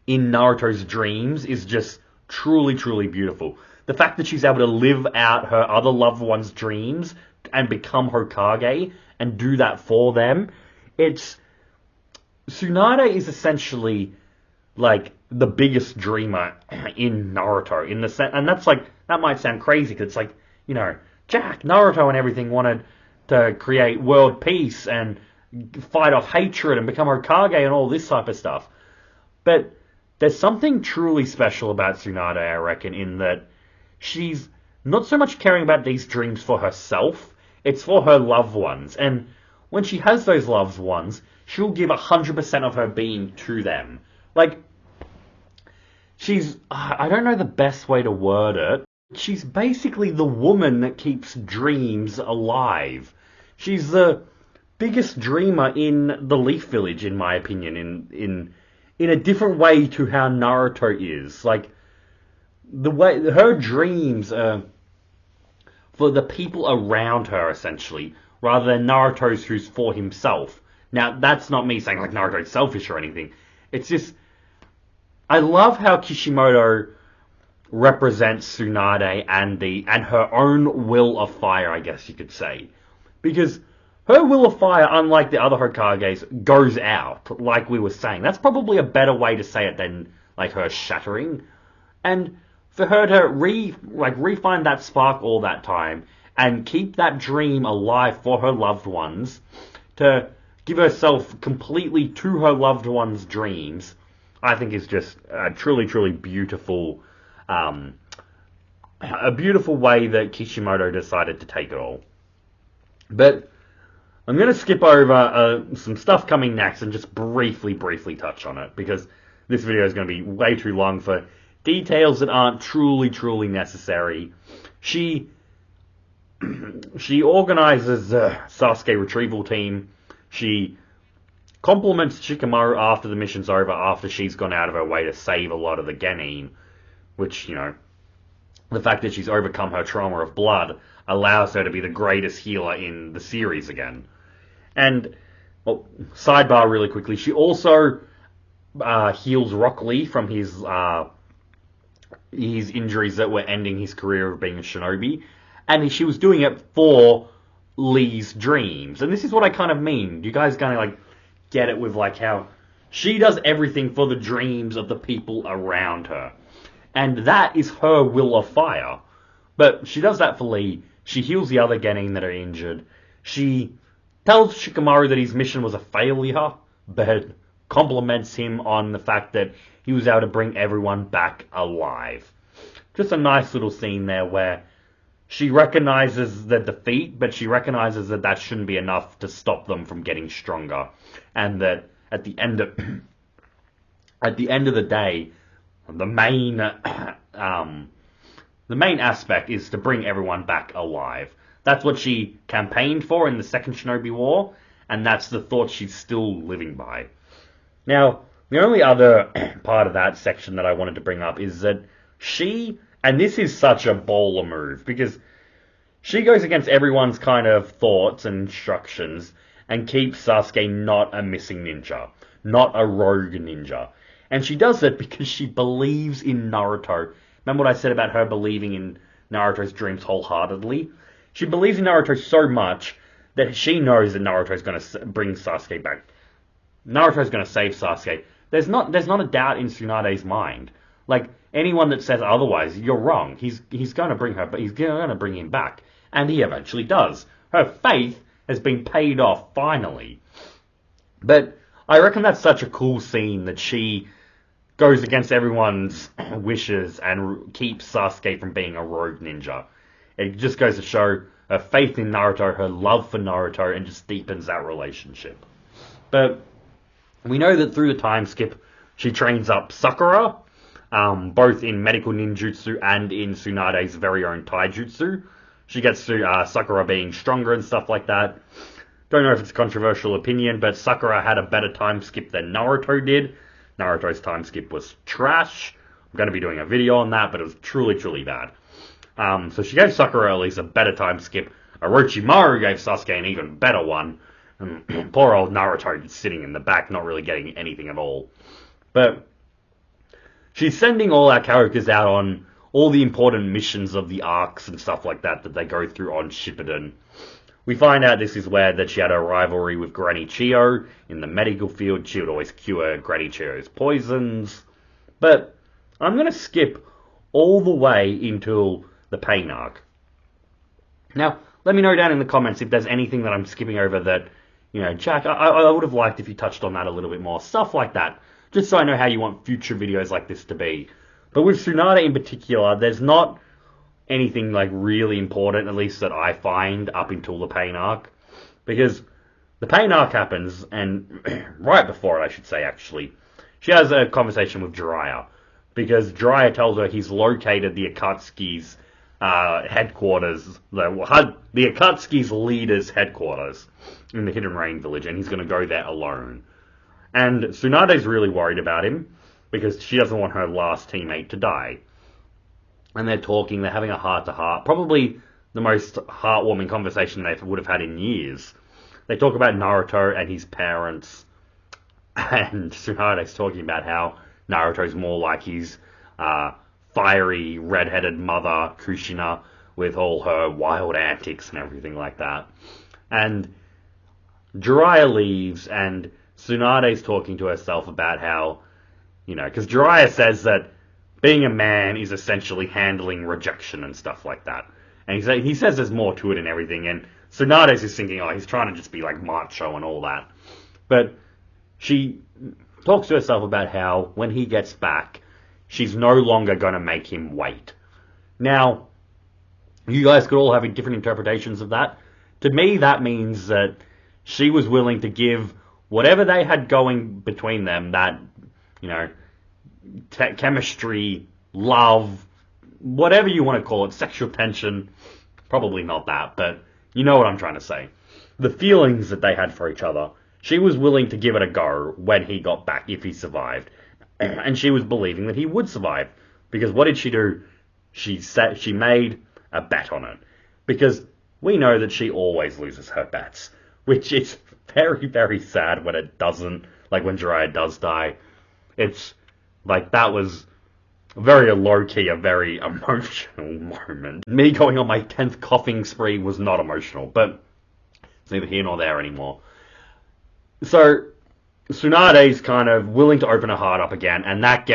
Naruto's dreams is just truly, truly beautiful. The fact that she's able to live out her other loved ones' dreams and become Hokage and do that for them, it's Tsunade is essentially like the biggest dreamer in Naruto in the sense, and that's like that might sound crazy because it's like Jack, Naruto, and everything wanted to create world peace and fight off hatred and become Hokage and all this type of stuff, but there's something truly special about Tsunade, I reckon, in that she's not so much caring about these dreams for herself, it's for her loved ones. And when she has those loved ones, she'll give 100% of her being to them. Like, I don't know the best way to word it. She's basically the woman that keeps dreams alive. She's the biggest dreamer in the Leaf Village, in my opinion, in a different way to how Naruto is. Like, the way her dreams are for the people around her, essentially, rather than Naruto's who's for himself. Now, that's not me saying like Naruto's selfish or anything. It's just, I love how Kishimoto represents Tsunade and her own will of fire, I guess you could say. Because her will of fire, unlike the other Hokages, goes out, like we were saying. That's probably a better way to say it than like her shattering. And for her to refine that spark all that time and keep that dream alive for her loved ones, to give herself completely to her loved ones' dreams, I think is just a truly, truly beautiful, a beautiful way that Kishimoto decided to take it all. But I'm going to skip over some stuff coming next and just briefly touch on it, because this video is going to be way too long for details that aren't truly, truly necessary. She organizes the Sasuke retrieval team. She compliments Shikamaru after the mission's over, after she's gone out of her way to save a lot of the Genin, which, the fact that she's overcome her trauma of blood allows her to be the greatest healer in the series again. And, well, sidebar really quickly, she also heals Rock Lee from his injuries that were ending his career of being a shinobi, and she was doing it for Lee's dreams. And this is what I kind of mean. You guys kind of like get it with like how she does everything for the dreams of the people around her. And that is her will of fire. But she does that for Lee. She heals the other Genin that are injured. She tells Shikamaru that his mission was a failure, but compliments him on the fact that he was able to bring everyone back alive. Just a nice little scene there where she recognizes the defeat, but she recognizes that that shouldn't be enough to stop them from getting stronger. And that at the end of the day, the main aspect is to bring everyone back alive. That's what she campaigned for in the Second Shinobi War, and that's the thought she's still living by. Now, the only other part of that section that I wanted to bring up is that she, and this is such a baller move, because she goes against everyone's kind of thoughts and instructions and keeps Sasuke not a missing ninja, not a rogue ninja. And she does it because she believes in Naruto. Remember what I said about her believing in Naruto's dreams wholeheartedly? She believes in Naruto so much that she knows that Naruto's going to bring Sasuke back. Naruto's going to save Sasuke. There's not a doubt in Tsunade's mind. Like, anyone that says otherwise, you're wrong. He's going to bring her, but he's going to bring him back. And he eventually does. Her faith has been paid off, finally. But I reckon that's such a cool scene that she goes against everyone's wishes and keeps Sasuke from being a rogue ninja. It just goes to show her faith in Naruto, her love for Naruto, and just deepens that relationship. But we know that through the time skip, she trains up Sakura, both in medical ninjutsu and in Tsunade's very own taijutsu. She gets to Sakura being stronger and stuff like that. Don't know if it's a controversial opinion, but Sakura had a better time skip than Naruto did. Naruto's time skip was trash. I'm going to be doing a video on that, but it was truly, truly bad. So she gave Sakura at least a better time skip. Orochimaru gave Sasuke an even better one. And poor old Naruto just sitting in the back, not really getting anything at all. But she's sending all our characters out on all the important missions of the arcs and stuff like that they go through on Shippuden. We find out this is where that she had a rivalry with Granny Chiyo in the medical field. She would always cure Granny Chiyo's poisons. But I'm going to skip all the way into the pain arc. Now, let me know down in the comments if there's anything that I'm skipping over that, Jack, I would have liked if you touched on that a little bit more. Stuff like that. Just so I know how you want future videos like this to be. But with Tsunade in particular, there's not anything like really important, at least that I find, up until the pain arc. Because the pain arc happens, and right before it, I should say, actually, she has a conversation with Jiraiya. Because Jiraiya tells her he's located the Akatsuki's headquarters, the Akatsuki's leader's headquarters in the Hidden Rain village, and he's going to go there alone. And Tsunade's really worried about him, because she doesn't want her last teammate to die. And they're talking, they're having a heart-to-heart, probably the most heartwarming conversation they would have had in years. They talk about Naruto and his parents, and Tsunade's talking about how Naruto's more like his fiery, red-headed mother, Kushina, with all her wild antics and everything like that. And Jiraiya leaves, and Tsunade's talking to herself about how, because Jiraiya says that being a man is essentially handling rejection and stuff like that. And he says there's more to it and everything, and Tsunade's just thinking, he's trying to just be like macho and all that. But she talks to herself about how, when he gets back, she's no longer going to make him wait. Now, you guys could all have different interpretations of that. To me, that means that she was willing to give whatever they had going between them, that, chemistry, love, whatever you want to call it, sexual tension, probably not that, but you know what I'm trying to say. The feelings that they had for each other, she was willing to give it a go when he got back, if he survived. And she was believing that he would survive. Because what did she do? She made a bet on it. Because we know that she always loses her bets. Which is very, very sad when it doesn't. Like when Jiraiya does die. It's like that was very low-key, a very emotional moment. Me going on my 10th coughing spree was not emotional. But it's neither here nor there anymore. So Tsunade's kind of willing to open her heart up again, and that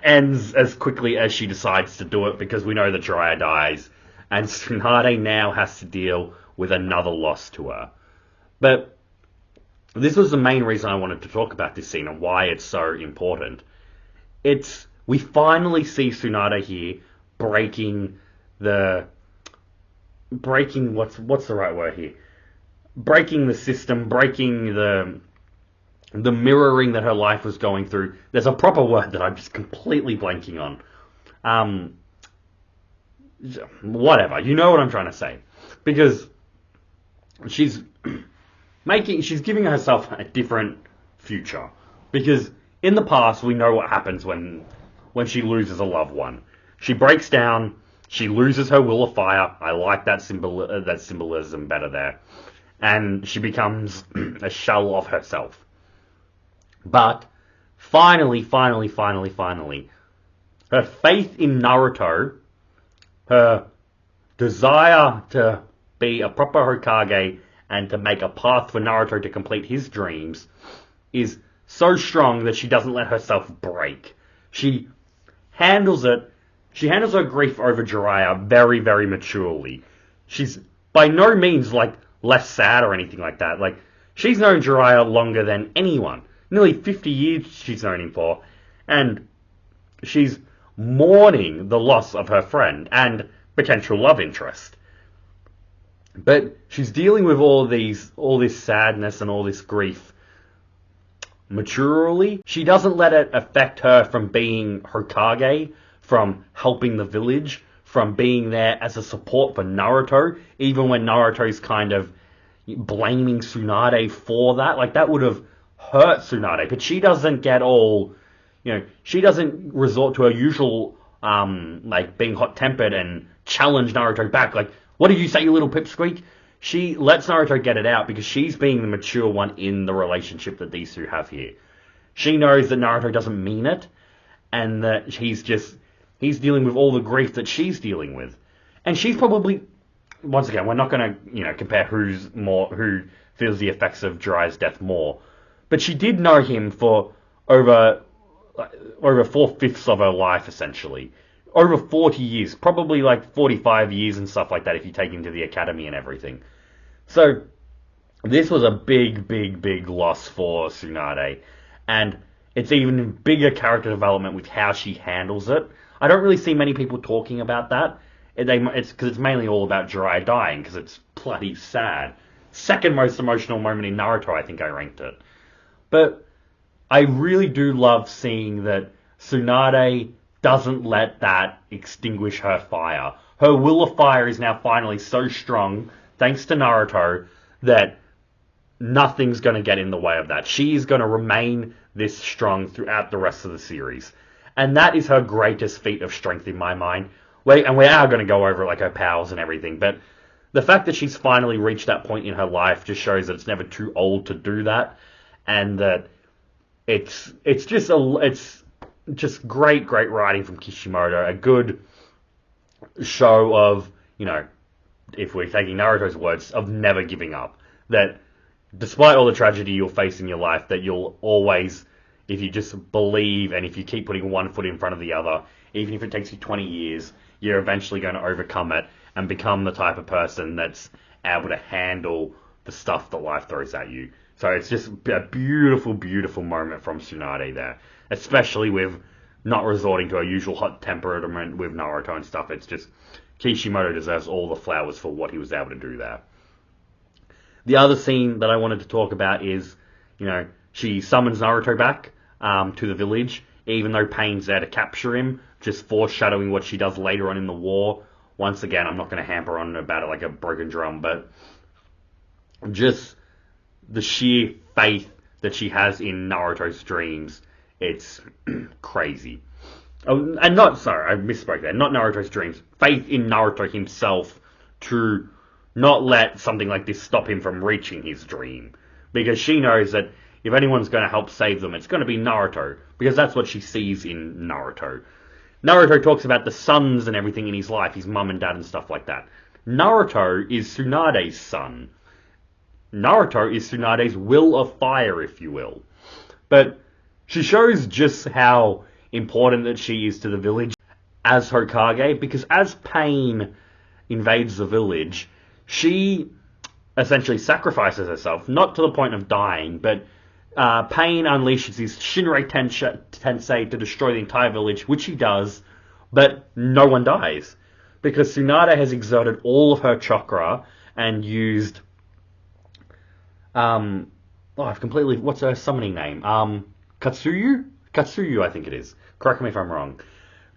ends as quickly as she decides to do it, because we know that Jiraiya dies, and Tsunade now has to deal with another loss to her. But this was the main reason I wanted to talk about this scene and why it's so important. We finally see Tsunade here breaking what's the right word here? Breaking the system, breaking the mirroring that her life was going through. There's a proper word that I'm just completely blanking on. Whatever, you know what I'm trying to say. Because she's giving herself a different future. Because in the past, we know what happens when she loses a loved one. She breaks down, she loses her will of fire. I like that symbolism better there. And she becomes a shell of herself. But finally, her faith in Naruto, her desire to be a proper Hokage and to make a path for Naruto to complete his dreams is so strong that she doesn't let herself break. She handles her grief over Jiraiya very, very maturely. She's by no means less sad or anything like that. She's known Jiraiya longer than anyone. Nearly 50 years she's known him for. And she's mourning the loss of her friend and potential love interest. But she's dealing with all this sadness and all this grief maturely. She doesn't let it affect her from being Hokage, from helping the village, from being there as a support for Naruto, even when Naruto's kind of blaming Tsunade for that. That would have hurt Tsunade, but she doesn't get all, she doesn't resort to her usual like being hot-tempered and challenge Naruto back. Like, what did you say, you little pipsqueak? She lets Naruto get it out because she's being the mature one in the relationship that these two have here. She knows that Naruto doesn't mean it, and that he's dealing with all the grief that she's dealing with. And she's probably, once again, we're not going to, compare who feels the effects of Jiraiya's death more. But she did know him for over 4/5 of her life, essentially. Over 40 years, probably like 45 years and stuff like that if you take him to the academy and everything. So, this was a big, big, big loss for Tsunade. And it's even bigger character development with how she handles it. I don't really see many people talking about that. It's because it's mainly all about Jiraiya dying, because it's bloody sad. Second most emotional moment in Naruto, I think I ranked it. But I really do love seeing that Tsunade doesn't let that extinguish her fire. Her will of fire is now finally so strong, thanks to Naruto, that nothing's going to get in the way of that. She's going to remain this strong throughout the rest of the series. And that is her greatest feat of strength in my mind. And we are going to go over like her powers and everything, but the fact that she's finally reached that point in her life just shows that it's never too old to do that, and that it's just great writing from Kishimoto. A good show of, if we're taking Naruto's words, of never giving up. That despite all the tragedy you'll face in your life, that you'll always, if you just believe and if you keep putting one foot in front of the other, even if it takes you 20 years, you're eventually going to overcome it and become the type of person that's able to handle the stuff that life throws at you. So it's just a beautiful, beautiful moment from Tsunade there, especially with not resorting to her usual hot temperament with Naruto and stuff. It's just, Kishimoto deserves all the flowers for what he was able to do there. The other scene that I wanted to talk about is, she summons Naruto back to the village, even though Pain's there to capture him, just foreshadowing what she does later on in the war. Once again, I'm not going to hamper on about it like a broken drum, but just the sheer faith that she has in Naruto's dreams, it's crazy. Oh, and I misspoke there, not Naruto's dreams, faith in Naruto himself to not let something like this stop him from reaching his dream. Because she knows that if anyone's going to help save them, it's going to be Naruto, because that's what she sees in Naruto. Naruto talks about the sons and everything in his life, his mum and dad and stuff like that. Naruto is Tsunade's son. Naruto is Tsunade's will of fire, if you will. But she shows just how important that she is to the village as Hokage, because as Pain invades the village, she essentially sacrifices herself, not to the point of dying, but Pain unleashes his Shinrei Tensei to destroy the entire village, which he does, but no one dies. Because Tsunade has exerted all of her chakra and used what's her summoning name? Katsuyu? Katsuyu, I think it is. Correct me if I'm wrong.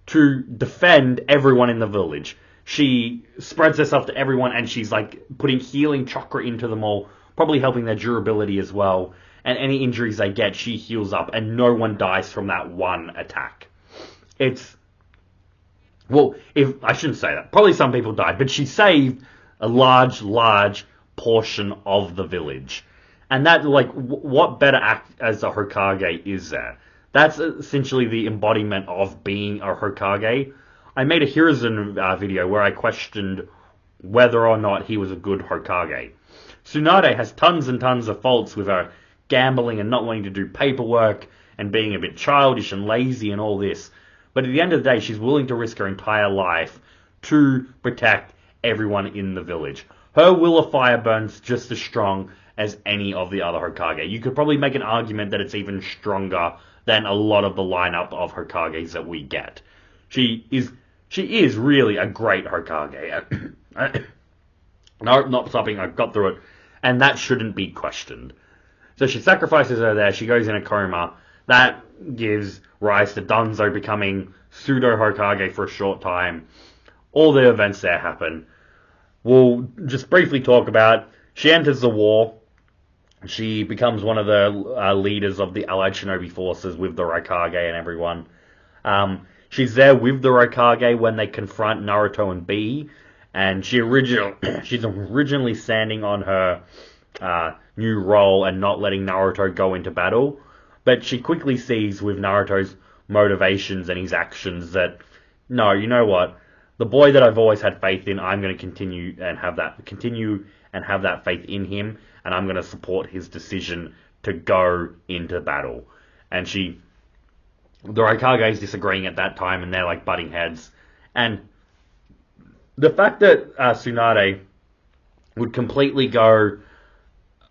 To defend everyone in the village. She spreads herself to everyone, and she's like putting healing chakra into them all, probably helping their durability as well. And any injuries they get, she heals up, and no one dies from that one attack. I shouldn't say that. Probably some people died, but she saved a large portion of the village. And that, what better act as a Hokage is there? That's essentially the embodiment of being a Hokage. I made a Hiruzen video where I questioned whether or not he was a good Hokage. Tsunade has tons and tons of faults with her gambling and not wanting to do paperwork and being a bit childish and lazy and all this. But at the end of the day, she's willing to risk her entire life to protect everyone in the village. Her will of fire burns just as strong as any of the other Hokage. You could probably make an argument that it's even stronger than a lot of the lineup of Hokages that we get. She is really a great Hokage. No, not stopping, I got through it. And that shouldn't be questioned. So she sacrifices her there, she goes in a coma. That gives rise to Danzo becoming pseudo Hokage for a short time. All the events there happen. We'll just briefly talk about, she enters the war. She becomes one of the leaders of the Allied Shinobi forces with the Raikage and everyone. She's there with the Raikage when they confront Naruto and B, and she's originally standing on her new role and not letting Naruto go into battle, but she quickly sees with Naruto's motivations and his actions that no, you know what, the boy that I've always had faith in, I'm going to continue and have that faith in him, and I'm going to support his decision to go into battle. And the Raikage is disagreeing at that time, and they're like butting heads. And the fact that Tsunade would completely go,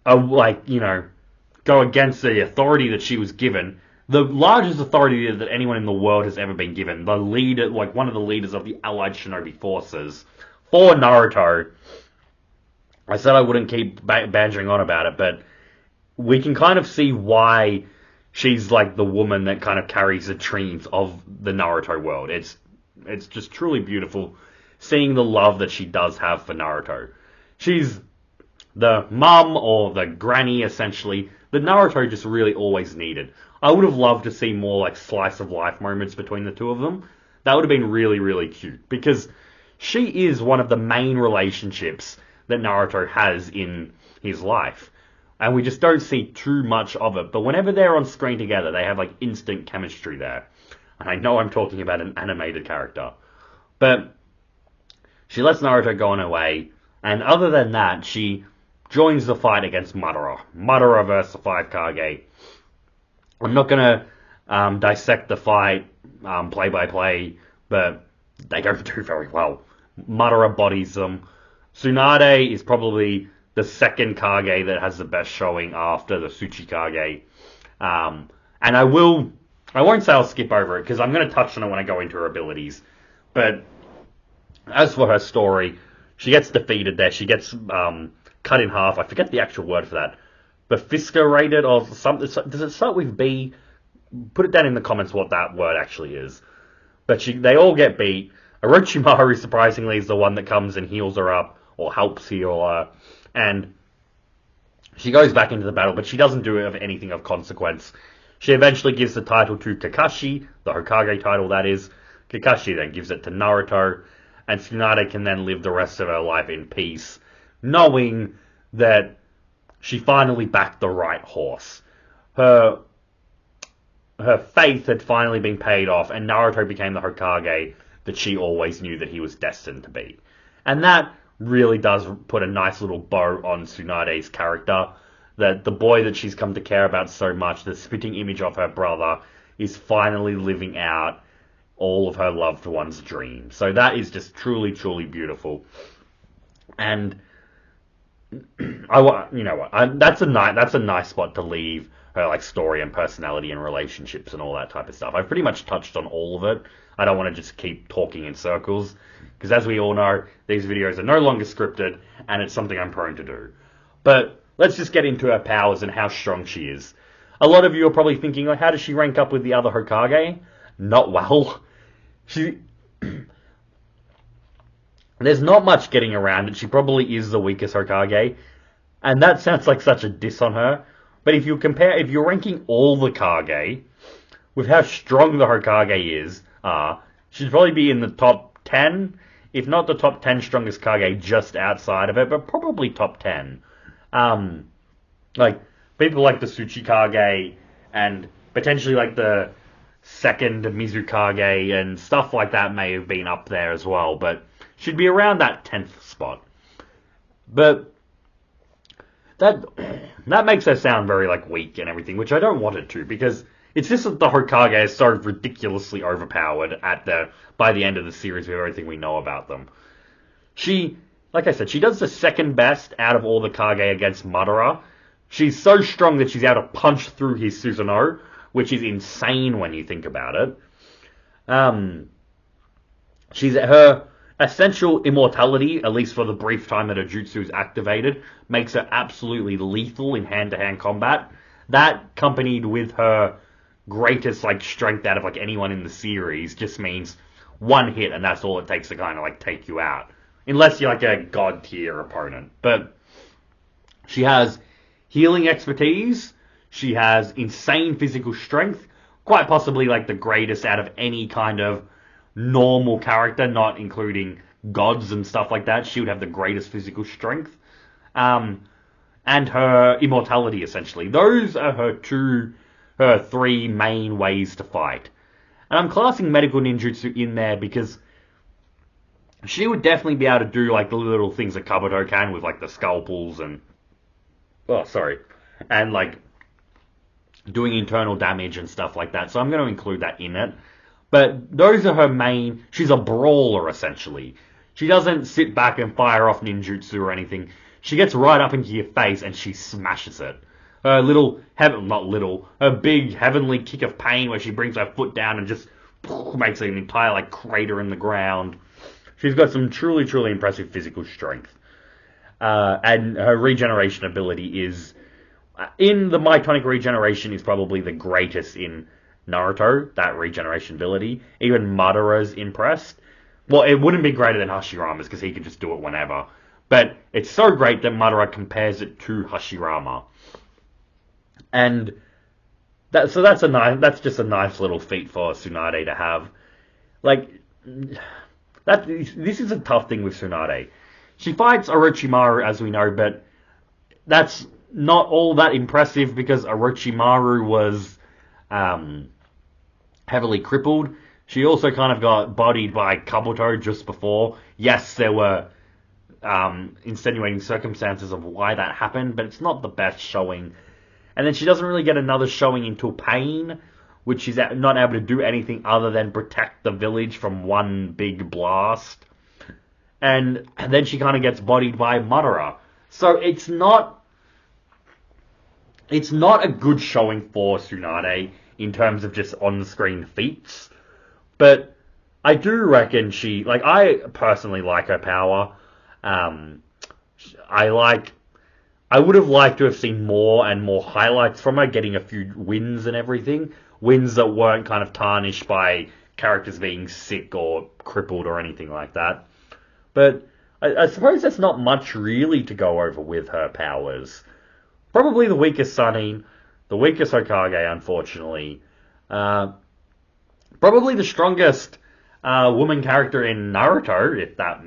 go against the authority that she was given, the largest authority that anyone in the world has ever been given, the leader, like one of the leaders of the Allied Shinobi forces, for Naruto. I said I wouldn't keep bantering on about it, but we can kind of see why she's like the woman that kind of carries the dreams of the Naruto world. It's just truly beautiful seeing the love that she does have for Naruto. She's the mum or the granny, essentially, that Naruto just really always needed. I would have loved to see more like slice of life moments between the two of them. That would have been really, really cute, because she is one of the main relationships that Naruto has in his life. And we just don't see too much of it. But whenever they're on screen together, they have like instant chemistry there. And I know I'm talking about an animated character. But she lets Naruto go on her way. And other than that, she joins the fight against Madara. Madara versus the 5 Kage. I'm not going to dissect the fight play by play, but they don't do very well. Madara bodies them. Tsunade is probably the second Kage that has the best showing after the Tsuchikage. And I won't say I'll skip over it, because I'm going to touch on it when I go into her abilities. But as for her story, she gets defeated there. She gets cut in half. I forget the actual word for that. Bifiscurated or something. Does it start with B? Put it down in the comments what that word actually is. But they all get beat. Orochimaru, surprisingly, is the one that comes and heals her up, or helps heal her. And she goes back into the battle, but she doesn't do it of anything of consequence. She eventually gives the title to Kakashi, the Hokage title that is. Kakashi then gives it to Naruto, and Tsunade can then live the rest of her life in peace, knowing that she finally backed the right horse. Her faith had finally been paid off, and Naruto became the Hokage that she always knew that he was destined to be. And that really does put a nice little bow on Tsunade's character, that the boy that she's come to care about so much, the spitting image of her brother, is finally living out all of her loved one's dreams. So that is just truly, truly beautiful. And that's a nice spot to leave her like story and personality and relationships and all that type of stuff. I've pretty much touched on all of it. I don't want to just keep talking in circles, because as we all know, these videos are no longer scripted, and it's something I'm prone to do. But let's just get into her powers and how strong she is. A lot of you are probably thinking, oh, how does she rank up with the other Hokage? Not well. There's not much getting around it. She probably is the weakest Hokage, and that sounds like such a diss on her. But if you're ranking all the Kage with how strong the Hokage is, she'd probably be in the top 10, if not the top 10 strongest Kage, just outside of it, but probably top 10. Like, people like the Tsuchikage, and potentially like the second Mizukage, and stuff like that may have been up there as well, but should be around that 10th spot. But that makes her sound very like weak and everything, which I don't want it to, because it's just that the Hokage is so ridiculously overpowered by the end of the series with everything we know about them. She, like I said, she does the second best out of all the Kage against Madara. She's so strong that she's able to punch through his Susanoo, which is insane when you think about it. Her essential immortality, at least for the brief time that her jutsu is activated, makes her absolutely lethal in hand-to-hand combat. That, accompanied with her greatest like strength out of like anyone in the series, just means one hit and that's all it takes to kind of like take you out, unless you're like a god tier opponent. But she has healing expertise, she has insane physical strength, quite possibly like the greatest out of any kind of normal character, not including gods and stuff like that. She would have the greatest physical strength, um, and her immortality essentially. Those are her three main ways to fight. And I'm classing medical ninjutsu in there because she would definitely be able to do like the little things that Kabuto can with like the scalpels and and like doing internal damage and stuff like that. So I'm going to include that in it. But those are her main. She's a brawler essentially. She doesn't sit back and fire off ninjutsu or anything. She gets right up into your face and she smashes it. Her her big heavenly kick of pain where she brings her foot down and just makes an entire like crater in the ground. She's got some truly, truly impressive physical strength. And her regeneration ability is, in the Mytonic regeneration, is probably the greatest in Naruto, that regeneration ability. Even Madara's impressed. Well, it wouldn't be greater than Hashirama's because he could just do it whenever. But it's so great that Madara compares it to Hashirama. And that's just a nice little feat for Tsunade to have. Like, this is a tough thing with Tsunade. She fights Orochimaru, as we know, but that's not all that impressive because Orochimaru was heavily crippled. She also kind of got bodied by Kabuto just before. Yes, there were insinuating circumstances of why that happened, but it's not the best showing. And then she doesn't really get another showing until Pain, which she's not able to do anything other than protect the village from one big blast. And then she kind of gets bodied by Madara. So it's not a good showing for Tsunade in terms of just on-screen feats. But I do reckon I personally like her power. I would have liked to have seen more and more highlights from her, getting a few wins and everything. Wins that weren't kind of tarnished by characters being sick or crippled or anything like that. But I suppose there's not much really to go over with her powers. Probably the weakest Sanin, the weakest Hokage, unfortunately. Probably the strongest woman character in Naruto, if that,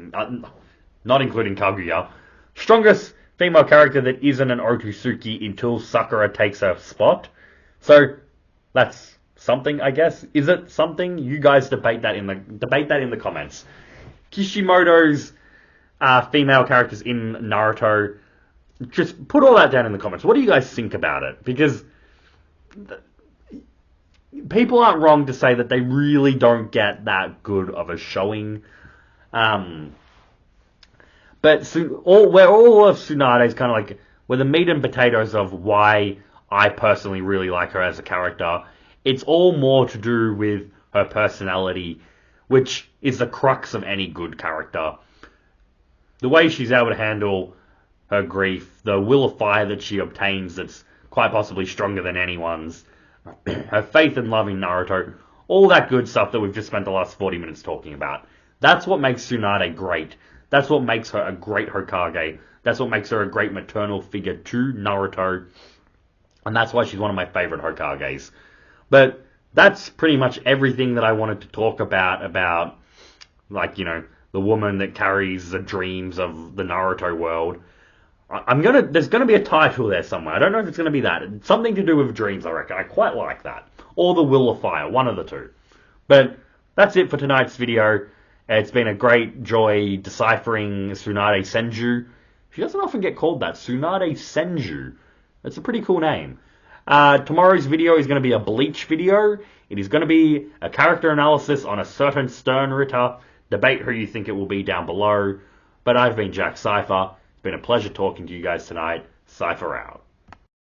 not including Kaguya. Strongest female character that isn't an Otsutsuki until Sakura takes her spot. So that's something, I guess. Is it something? You guys debate that in the comments. Kishimoto's female characters in Naruto. Just put all that down in the comments. What do you guys think about it? Because people aren't wrong to say that they really don't get that good of a showing. But all of Tsunade is kind of like, we're the meat and potatoes of why I personally really like her as a character. It's all more to do with her personality, which is the crux of any good character. The way she's able to handle her grief, the will of fire that she obtains that's quite possibly stronger than anyone's, her faith and love in Naruto, all that good stuff that we've just spent the last 40 minutes talking about. That's what makes Tsunade great. That's what makes her a great Hokage. That's what makes her a great maternal figure to Naruto. And that's why she's one of my favorite Hokages. But that's pretty much everything that I wanted to talk about, like, the woman that carries the dreams of the Naruto world. There's gonna be a title there somewhere. I don't know if it's gonna be that. It's something to do with dreams, I reckon. I quite like that. Or the Will of Fire, one of the two. But that's it for tonight's video. It's been a great joy deciphering Tsunade Senju. She doesn't often get called that. Tsunade Senju. That's a pretty cool name. Tomorrow's video is going to be a Bleach video. It is going to be a character analysis on a certain Stern Ritter. Debate who you think it will be down below. But I've been Jack Cypher. It's been a pleasure talking to you guys tonight. Cypher out.